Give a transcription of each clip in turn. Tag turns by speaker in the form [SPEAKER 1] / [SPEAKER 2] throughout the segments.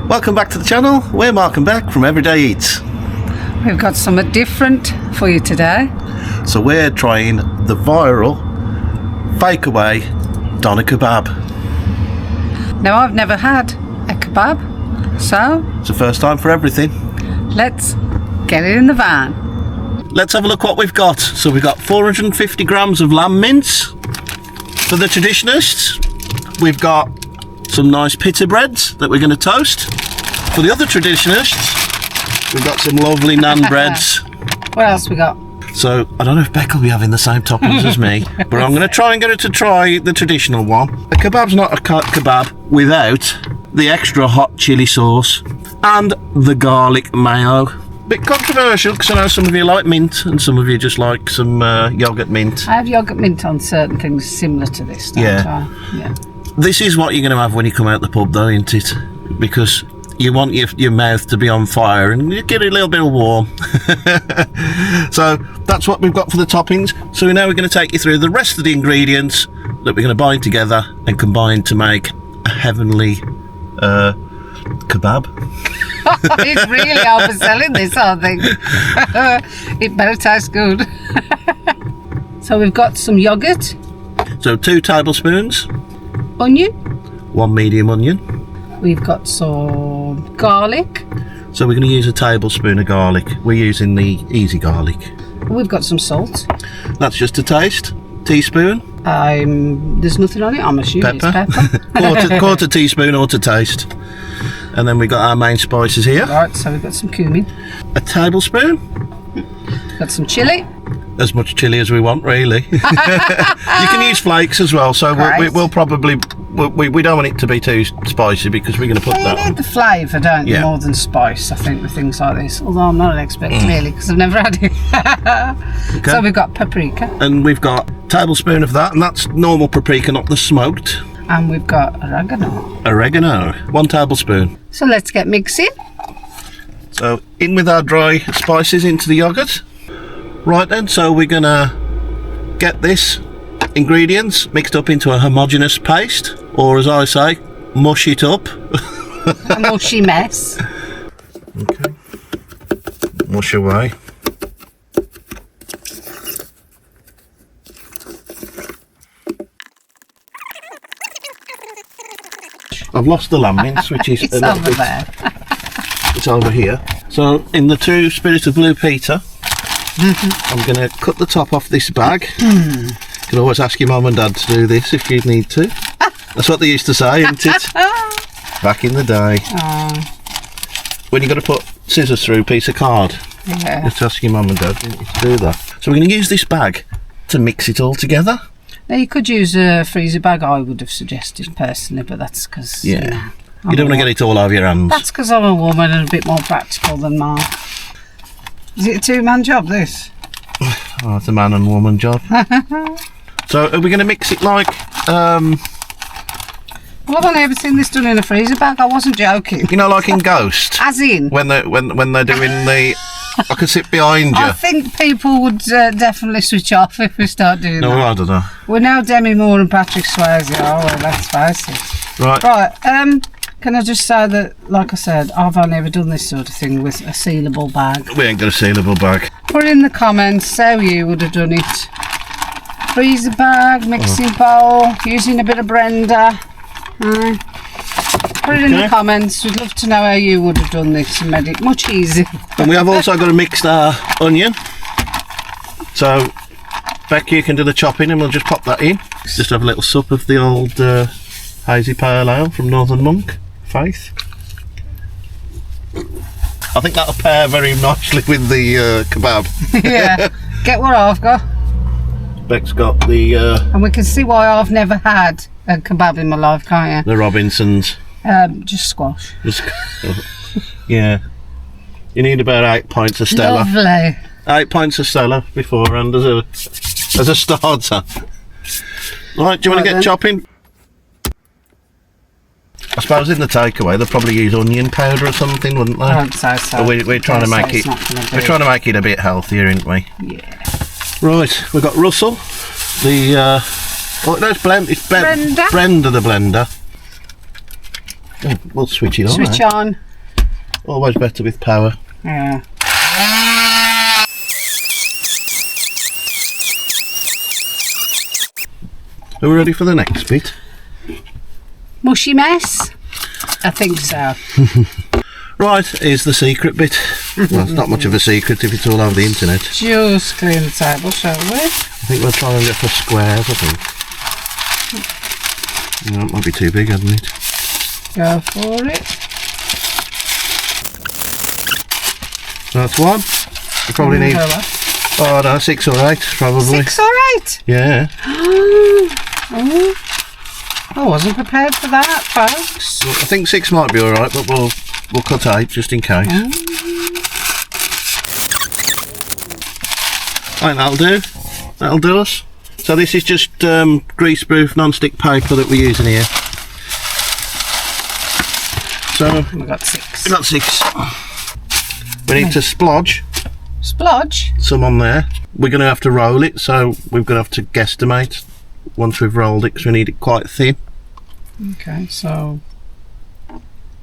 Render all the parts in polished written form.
[SPEAKER 1] Welcome back to the channel. We're Mark and Beck from Everyday Eats.
[SPEAKER 2] We've got something different for you today.
[SPEAKER 1] So we're trying the viral fake away doner kebab.
[SPEAKER 2] Now, I've never had a kebab, so
[SPEAKER 1] It's the first time for everything.
[SPEAKER 2] let's get it in the van.
[SPEAKER 1] Let's have a look what we've got. So we've got 450 grams of lamb mince for the traditionalists. We've got some nice pita breads that we're going to toast. For the other traditionalists, we've got some lovely naan breads.
[SPEAKER 2] What else we got?
[SPEAKER 1] So I don't know if Beck will be having the same toppings as me, but I'm going to try and get her to try the traditional one. A kebab's not a kebab without the extra hot chili sauce and the garlic mayo. Bit controversial because I know some of you like mint and some of you just like some yoghurt mint.
[SPEAKER 2] I have yoghurt mint on certain things similar to this, don't I? Yeah.
[SPEAKER 1] This is what you're going to have when you come out the pub though, isn't it? Because you want your mouth to be on fire and you get a little bit warm. So that's what we've got for the toppings. So now we're going to take you through the rest of the ingredients that we're going to bind together and combine to make a heavenly kebab.
[SPEAKER 2] It's really overselling this, I think. It better taste good. So we've got some yoghurt.
[SPEAKER 1] So 2 tablespoons.
[SPEAKER 2] Onion.
[SPEAKER 1] 1 medium onion.
[SPEAKER 2] We've got some garlic.
[SPEAKER 1] So we're going to use a tablespoon of garlic. We're using the easy garlic.
[SPEAKER 2] We've got some salt.
[SPEAKER 1] That's just a taste. Teaspoon.
[SPEAKER 2] There's nothing on it, I'm assuming
[SPEAKER 1] Pepper.
[SPEAKER 2] it's pepper.
[SPEAKER 1] quarter teaspoon or to taste. And then we got our main spices here.
[SPEAKER 2] Right, so we've got some cumin.
[SPEAKER 1] A tablespoon.
[SPEAKER 2] Got some chilli.
[SPEAKER 1] As much chilli as we want, really. You can use flakes as well, so we'll probably... We don't want it to be too spicy because we're going to put that
[SPEAKER 2] You
[SPEAKER 1] on.
[SPEAKER 2] need the flavour, don't you,
[SPEAKER 1] Yeah.
[SPEAKER 2] more than spice, I think, with things like this. Although I'm not an expert, really, because I've never had it.
[SPEAKER 1] Okay.
[SPEAKER 2] So we've got paprika.
[SPEAKER 1] And we've got a tablespoon of that, and that's normal paprika, not the smoked.
[SPEAKER 2] And we've got oregano.
[SPEAKER 1] Oregano, 1 tablespoon.
[SPEAKER 2] So let's get mixing.
[SPEAKER 1] So in with our dry spices into the yoghurt. Right then, so we're going to get this ingredients mixed up into a homogeneous paste, or as I say, mush it up.
[SPEAKER 2] A mushy mess.
[SPEAKER 1] Okay. Mush away. I've lost the lamb mince, which is
[SPEAKER 2] It's over there.
[SPEAKER 1] It's over here. So in the true spirit of Blue Peter, I'm going to cut the top off this bag. You can always ask your mum and dad to do this if you need to. That's what they used to say, isn't it? Back in the day. When you've got to put scissors through a piece of card.
[SPEAKER 2] Yeah.
[SPEAKER 1] Just ask your mum and dad to do that. So we're going to use this bag to mix it all together.
[SPEAKER 2] Now, you could use a freezer bag, I would have suggested personally, but that's because
[SPEAKER 1] You don't want to get it all over your hands.
[SPEAKER 2] That's because I'm a woman and a bit more practical than Mark. Is it a 2-man job, this?
[SPEAKER 1] Oh, it's a man and woman job. So are we going to mix it like...
[SPEAKER 2] Well, I've only ever seen this done in a freezer bag. I wasn't joking.
[SPEAKER 1] You know, like in Ghost?
[SPEAKER 2] As in?
[SPEAKER 1] When they're doing the... I can sit behind you.
[SPEAKER 2] I think people would definitely switch off if we start doing
[SPEAKER 1] No,
[SPEAKER 2] that.
[SPEAKER 1] I don't know.
[SPEAKER 2] We're now Demi Moore and Patrick Swayze. Oh, well, let's face it.
[SPEAKER 1] Right.
[SPEAKER 2] Right, can I just say that, like I said, I've only ever done this sort of thing with a sealable bag.
[SPEAKER 1] We ain't got a sealable bag.
[SPEAKER 2] Put in the comments how you would have done it. Freezer bag, mixing bowl, using a bit of blender. Put it in the comments. We'd love to know how you would have done this and made it much easier.
[SPEAKER 1] And we have also got to mix our onion. So, Becky, you can do the chopping and we'll just pop that in. Just have a little sup of the old hazy pale ale from Northern Monk, Faith. I think that'll pair very nicely with the kebab.
[SPEAKER 2] Yeah, get what I've got.
[SPEAKER 1] Beck's got the
[SPEAKER 2] And we can see why I've never had a kebab in my life, can't you?
[SPEAKER 1] the Robinsons.
[SPEAKER 2] Just squash.
[SPEAKER 1] Yeah. You need about 8 pints of Stella.
[SPEAKER 2] Lovely.
[SPEAKER 1] 8 pints of Stella beforehand as a starter. Right, do you want to get chopping? I suppose in the takeaway they'll probably use onion powder or something, wouldn't they?
[SPEAKER 2] I don't say so.
[SPEAKER 1] We're trying to make it. We're trying to make it a bit healthier, aren't we?
[SPEAKER 2] Yeah.
[SPEAKER 1] Right, we've got Russell, the oh no, it's Brenda the blender. We'll switch it on.
[SPEAKER 2] Switch on.
[SPEAKER 1] Always better with power.
[SPEAKER 2] Yeah.
[SPEAKER 1] Are we ready for the next bit?
[SPEAKER 2] Mushy mess? I think so.
[SPEAKER 1] Right, here's the secret bit. Well, it's not much of a secret if it's all over the internet.
[SPEAKER 2] Just clean the table, shall we?
[SPEAKER 1] I think we'll try and go for squares, I think. No, it might be too big, hasn't it?
[SPEAKER 2] Go for it.
[SPEAKER 1] That's one. You probably need, oh no, 6 or 8 probably.
[SPEAKER 2] 6 or 8?
[SPEAKER 1] Yeah.
[SPEAKER 2] Oh, I wasn't prepared for that, folks.
[SPEAKER 1] Well, I think 6 might be alright, but we'll cut 8 just in case. Right, that'll do. That'll do us. So this is just grease-proof non-stick paper that we're using here. So
[SPEAKER 2] We got 6.
[SPEAKER 1] we got 6. We need to splodge
[SPEAKER 2] Splodge?
[SPEAKER 1] some on there. We're going to have to roll it, so we're going to have to guesstimate once we've rolled it, because we need it quite thin.
[SPEAKER 2] Okay, so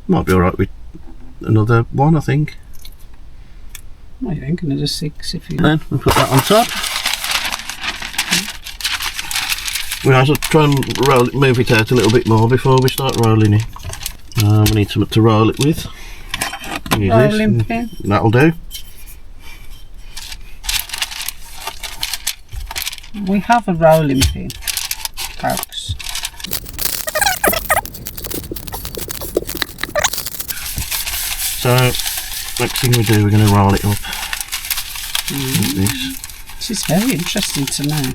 [SPEAKER 1] Might be alright with another one, I think.
[SPEAKER 2] I think another 6 if you.
[SPEAKER 1] Then we put that on top. We might as well try and roll it, move it out a little bit more before we start rolling it. We need something to roll it with. Use
[SPEAKER 2] Rolling
[SPEAKER 1] this,
[SPEAKER 2] pin.
[SPEAKER 1] that'll do.
[SPEAKER 2] We have a rolling pin, folks.
[SPEAKER 1] So next thing we do, we're going to roll it up. Like this.
[SPEAKER 2] This is very interesting to know.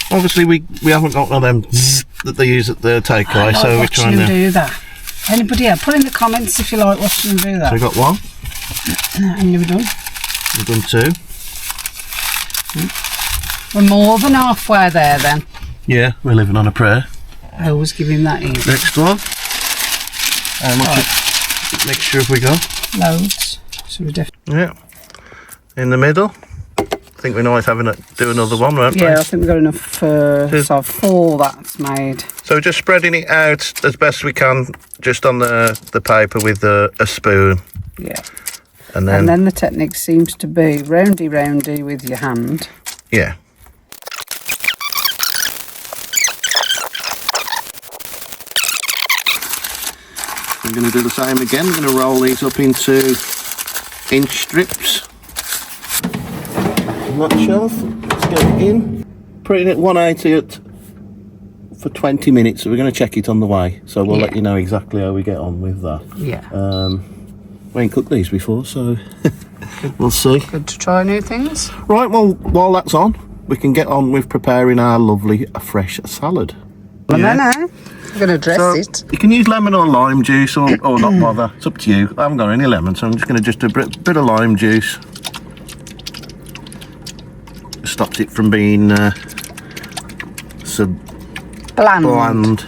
[SPEAKER 1] Obviously we haven't got one of them that they use at the takeaway, so we're
[SPEAKER 2] watching
[SPEAKER 1] trying
[SPEAKER 2] them
[SPEAKER 1] to.
[SPEAKER 2] do that. Anybody else? Put in the comments if you like watching them do that.
[SPEAKER 1] So we got 1.
[SPEAKER 2] And you're done.
[SPEAKER 1] We've done 2.
[SPEAKER 2] We're more than halfway there then.
[SPEAKER 1] Yeah, we're living on a prayer.
[SPEAKER 2] I always give him that easy.
[SPEAKER 1] Next one. How much mixture have we got?
[SPEAKER 2] Loads. So we definitely.
[SPEAKER 1] Yeah. In the middle. I think we might have to do another one, won't we?
[SPEAKER 2] Yeah, I think we've got enough for so 4 that's made.
[SPEAKER 1] So just spreading it out as best we can, just on the paper with a spoon.
[SPEAKER 2] Yeah.
[SPEAKER 1] And
[SPEAKER 2] And then the technique seems to be roundy with your hand.
[SPEAKER 1] yeah. I'm going to do the same again. I'm going to roll these up into inch strips. That shelf. Let's get it in. Put it at 180 for 20 minutes. So we're going to check it on the way. So we'll let you know exactly how we get on with that.
[SPEAKER 2] Yeah.
[SPEAKER 1] We ain't cooked these before, so we'll see.
[SPEAKER 2] Good to try new things.
[SPEAKER 1] Right, well, while that's on, we can get on with preparing our lovely fresh salad.
[SPEAKER 2] Well, no. I'm going to dress it.
[SPEAKER 1] You can use lemon or lime juice or not bother. It's up to you. I haven't got any lemon, so I'm just going to just do a bit of lime juice. Stops it from being so bland.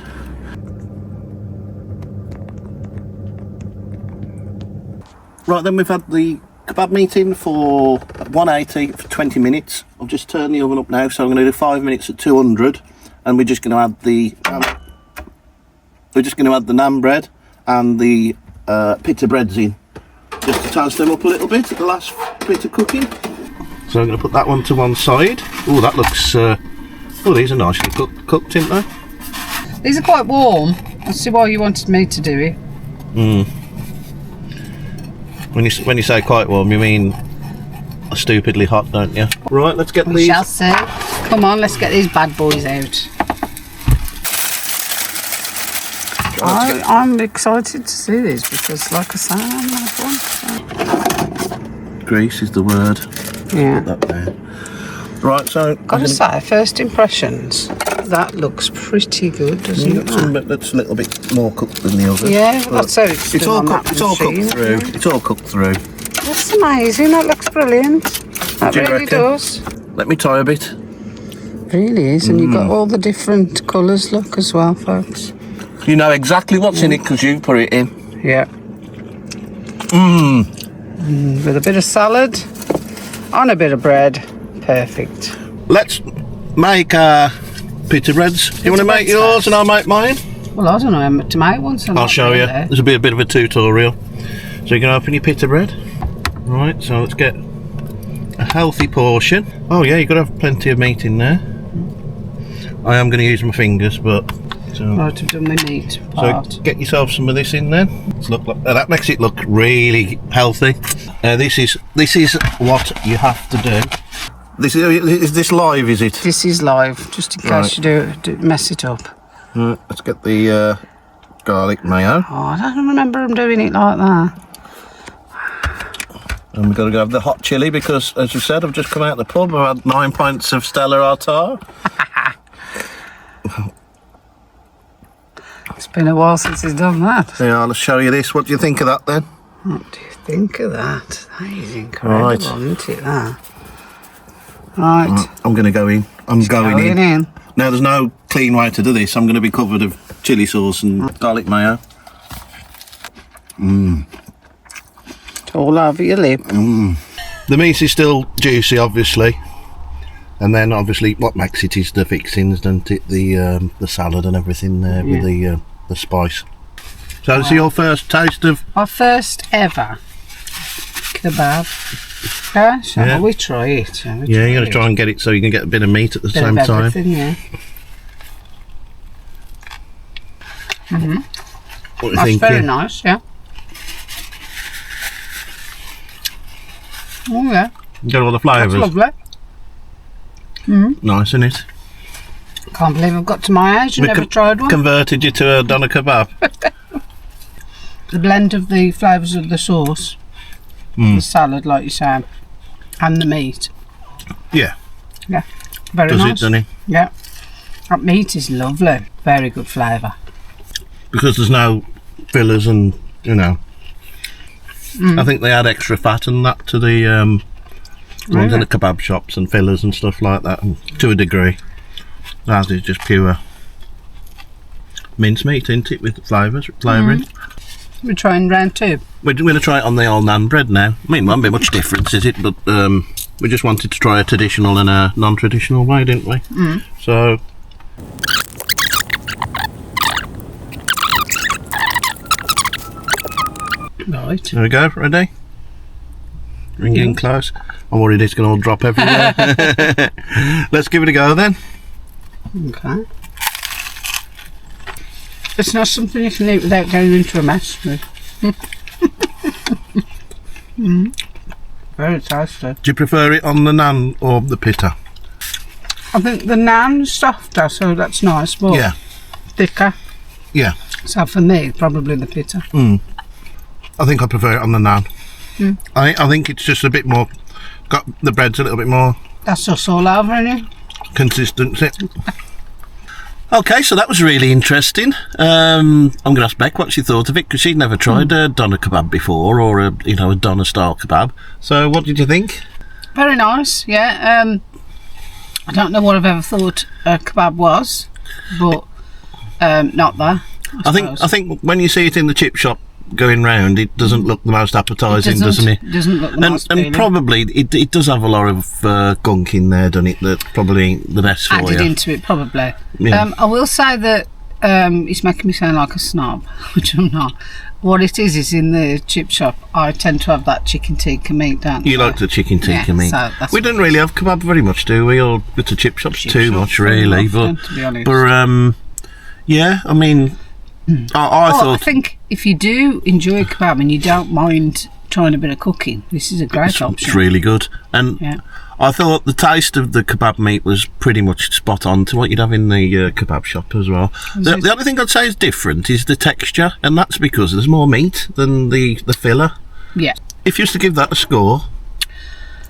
[SPEAKER 1] Right, then we've had the kebab meat in for 180 for 20 minutes. I've just turned the oven up now, so I'm going to do 5 minutes at 200, and we're just going to add the naan bread and the pita breads in, just to toast them up a little bit at the last bit of cooking. So I'm going to put that one to one side. Oh, that looks. These are nicely cooked, aren't they?
[SPEAKER 2] These are quite warm. I see why you wanted me to do it.
[SPEAKER 1] When you say quite warm, you mean stupidly hot, don't you? Right, let's get
[SPEAKER 2] We
[SPEAKER 1] these.
[SPEAKER 2] shall see. Come on, let's get these bad boys out. I'm excited to see these because, like I say, I'm not one.
[SPEAKER 1] Grease is the word.
[SPEAKER 2] Yeah.
[SPEAKER 1] Put that there. Right, so
[SPEAKER 2] Gotta say, first impressions, that looks pretty good, doesn't it?
[SPEAKER 1] some that's a little bit more cooked than the other.
[SPEAKER 2] Yeah, well, that's how it's
[SPEAKER 1] It's
[SPEAKER 2] done
[SPEAKER 1] all
[SPEAKER 2] on
[SPEAKER 1] cooked.
[SPEAKER 2] that
[SPEAKER 1] It's all cooked
[SPEAKER 2] machine,
[SPEAKER 1] through.
[SPEAKER 2] yeah.
[SPEAKER 1] It's all cooked through.
[SPEAKER 2] That's amazing. That looks brilliant. That
[SPEAKER 1] Do you
[SPEAKER 2] really
[SPEAKER 1] reckon?
[SPEAKER 2] does.
[SPEAKER 1] Let me try a bit.
[SPEAKER 2] Really is, and you've got all the different colours. Look as well, folks.
[SPEAKER 1] You know exactly what's in it because you put it in.
[SPEAKER 2] Yeah. With a bit of salad on a bit of bread, perfect.
[SPEAKER 1] Let's make our pita breads. You want to make yours and I'll make mine?
[SPEAKER 2] Well, I don't know how to make one, so
[SPEAKER 1] I'll show you. This will be a bit of a tutorial. So you're going to open your pita bread. Right, so let's get a healthy portion. Oh yeah, you've got to have plenty of meat in there. I am going to use my fingers, but... So,
[SPEAKER 2] right, I've done my meat part.
[SPEAKER 1] So get yourself some of this in there. That makes it look really healthy. This is what you have to do. Is this live, is it?
[SPEAKER 2] This is live, just in case you do mess it up.
[SPEAKER 1] Right, let's get the garlic mayo.
[SPEAKER 2] Oh, I don't remember them doing it like that.
[SPEAKER 1] And we've got to go have the hot chilli because, as you said, I've just come out of the pub. I've had 9 pints of Stella Artois.
[SPEAKER 2] It's been a while since he's done that.
[SPEAKER 1] Yeah, let's show you this. What do you think of that then?
[SPEAKER 2] What do you think of that? That is incredible, isn't it, that? Right.
[SPEAKER 1] I'm going to go in. I'm going in.
[SPEAKER 2] in.
[SPEAKER 1] Now, there's no clean way to do this. I'm going to be covered of chilli sauce and garlic mayo.
[SPEAKER 2] It's all over your lip.
[SPEAKER 1] The meat is still juicy, obviously. And then, obviously, what makes it is the fixings, doesn't it? The salad and everything there with the spice. So, this is your first taste of...
[SPEAKER 2] Our first ever kebab. Okay, shall we try it?
[SPEAKER 1] You're going to try and get it so you can get a bit of meat at the same time.
[SPEAKER 2] Yeah.
[SPEAKER 1] What do you think?
[SPEAKER 2] That's very nice, yeah. Oh, yeah.
[SPEAKER 1] You got all the flavours.
[SPEAKER 2] That's lovely.
[SPEAKER 1] Nice, isn't it?
[SPEAKER 2] Can't believe I've got to my age and never tried one.
[SPEAKER 1] Converted you to a doner kebab.
[SPEAKER 2] The blend of the flavours of the sauce, the salad, like you said, and the meat.
[SPEAKER 1] Yeah.
[SPEAKER 2] Yeah. Very nice.
[SPEAKER 1] Does it, doesn't it?
[SPEAKER 2] Yeah. That meat is lovely. Very good flavour.
[SPEAKER 1] Because there's no fillers and, you know. I think they add extra fat and that to the ones in the kebab shops and fillers and stuff like that, and to a degree. Ours is just pure mince meat, isn't it, with flavouring.
[SPEAKER 2] We're trying round 2.
[SPEAKER 1] We're going to try it on the old naan bread now. I mean, it won't be much difference, is it? But we just wanted to try a traditional and a non-traditional way, didn't we? So...
[SPEAKER 2] Right.
[SPEAKER 1] There we go, ready? We're getting close. I'm worried it's going to all drop everywhere. Let's give it a go then.
[SPEAKER 2] Okay. It's not something you can eat without going into a mess with. Very tasty.
[SPEAKER 1] Do you prefer it on the naan or the pita?
[SPEAKER 2] I think the naan's softer, so that's nice, but thicker.
[SPEAKER 1] Yeah.
[SPEAKER 2] So for me, probably the pita.
[SPEAKER 1] I think I prefer it on the naan. I think it's just a bit more, got the bread's a little bit more...
[SPEAKER 2] That's just all over, isn't it?
[SPEAKER 1] Consistency. Okay, so that was really interesting. I'm going to ask Beck what she thought of it, because she'd never tried a doner kebab before, or a doner style kebab. So what did you think?
[SPEAKER 2] Very nice, yeah. I don't know what I've ever thought a kebab was, but not that. I
[SPEAKER 1] think when you see it in the chip shop going round, it doesn't look the most appetising, doesn't it?
[SPEAKER 2] It doesn't look the most
[SPEAKER 1] and probably it does have a lot of gunk in there, doesn't it? That's probably the best for you.
[SPEAKER 2] Added into it, probably.
[SPEAKER 1] Yeah.
[SPEAKER 2] I will say that it's making me sound like a snob, which I'm not. What it is in the chip shop, I tend to have that chicken tikka meat, don't I?
[SPEAKER 1] You like the chicken tikka meat.
[SPEAKER 2] So
[SPEAKER 1] we don't really have kebab very much, do we? Or with the chip shops too much, really.
[SPEAKER 2] Often, to be honest.
[SPEAKER 1] But yeah, I mean, I
[SPEAKER 2] think if you do enjoy kebab and you don't mind trying a bit of cooking, this is a great option.
[SPEAKER 1] It's really good. And I thought the taste of the kebab meat was pretty much spot on to what you'd have in the kebab shop as well. The other thing I'd say is different is the texture, and that's because there's more meat than the filler. Yeah. If you used to give that a score,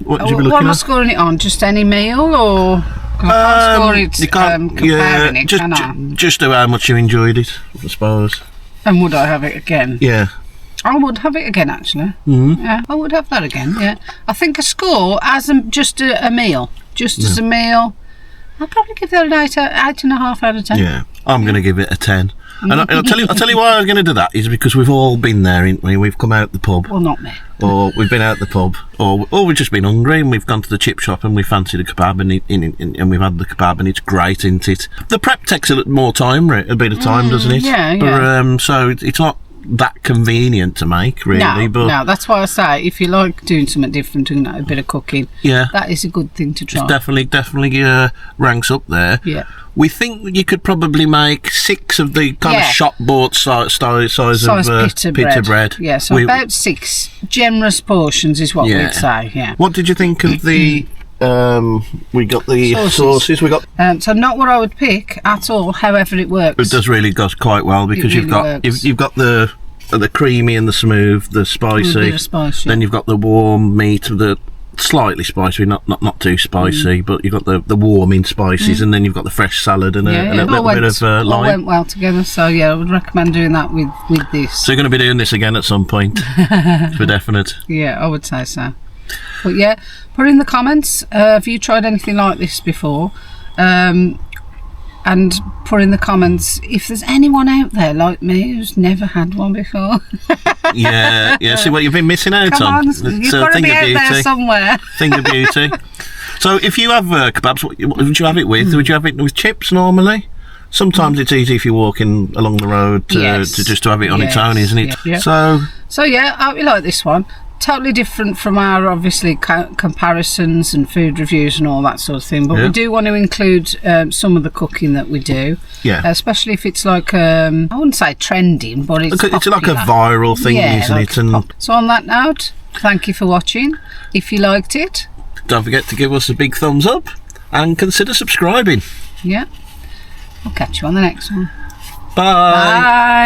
[SPEAKER 1] what would you be looking at?
[SPEAKER 2] What am I scoring it on? Just any meal, or I can't score it comparing it, can I?
[SPEAKER 1] Just how much you enjoyed it, I suppose.
[SPEAKER 2] And would I have it again?
[SPEAKER 1] Yeah.
[SPEAKER 2] I would have it again, actually. Yeah, I would have that again, yeah. I think a score as just a meal. Just as a meal, I'll probably give that an 8.5 out of 10.
[SPEAKER 1] Yeah, I'm going to give it a 10. And I'll tell you why I'm going to do that is because we've all been there, ain't we? We've come out the pub.
[SPEAKER 2] Well, not me.
[SPEAKER 1] Or we've been out the pub, or we've just been hungry and we've gone to the chip shop and we fancied a kebab and we've had the kebab and it's great, isn't it? The prep takes a little more time, a bit of time, doesn't it?
[SPEAKER 2] Yeah.
[SPEAKER 1] But, so it's not that convenient to make, really.
[SPEAKER 2] No, that's why I say if you like doing something different and a bit of cooking, that is a good thing to try.
[SPEAKER 1] It definitely ranks up there.
[SPEAKER 2] Yeah.
[SPEAKER 1] We think you could probably make 6 of the kind of shop bought size of pita bread.
[SPEAKER 2] Yeah, so about 6 generous portions is what we'd say. Yeah.
[SPEAKER 1] What did you think of the? We got the sauces. We got.
[SPEAKER 2] So not what I would pick at all. However, it works.
[SPEAKER 1] It does really goes quite well because you've got the creamy and the smooth, the spicy.
[SPEAKER 2] A bit of spice,
[SPEAKER 1] Then you've got the warm meat, the slightly spicy, not too spicy, but you've got the warming spices, and then you've got the fresh salad and a little bit of lime.
[SPEAKER 2] All went well together. So I would recommend doing that with this.
[SPEAKER 1] So you're going to be doing this again at some point, for definite.
[SPEAKER 2] Yeah, I would say so. But yeah, put in the comments, have you tried anything like this before? And put in the comments if there's anyone out there like me who's never had one before.
[SPEAKER 1] yeah. See what you've been missing out
[SPEAKER 2] Come on.
[SPEAKER 1] It's
[SPEAKER 2] you've got to be out there somewhere.
[SPEAKER 1] Thing of beauty. So if you have kebabs, what would you have it with? Would you have it with chips normally? Sometimes it's easy if you're walking along the road to have it on its own, isn't it?
[SPEAKER 2] Yeah. So yeah, I hope you like this one. Totally different from our obviously comparisons and food reviews and all that sort of thing, but we do want to include some of the cooking that we do, especially if it's like I wouldn't say trending, but it's
[SPEAKER 1] like a viral thing, isn't it? And
[SPEAKER 2] so on that note, thank you for watching. If you liked it,
[SPEAKER 1] don't forget to give us a big thumbs up and consider subscribing.
[SPEAKER 2] I'll catch you on the next one.
[SPEAKER 1] Bye.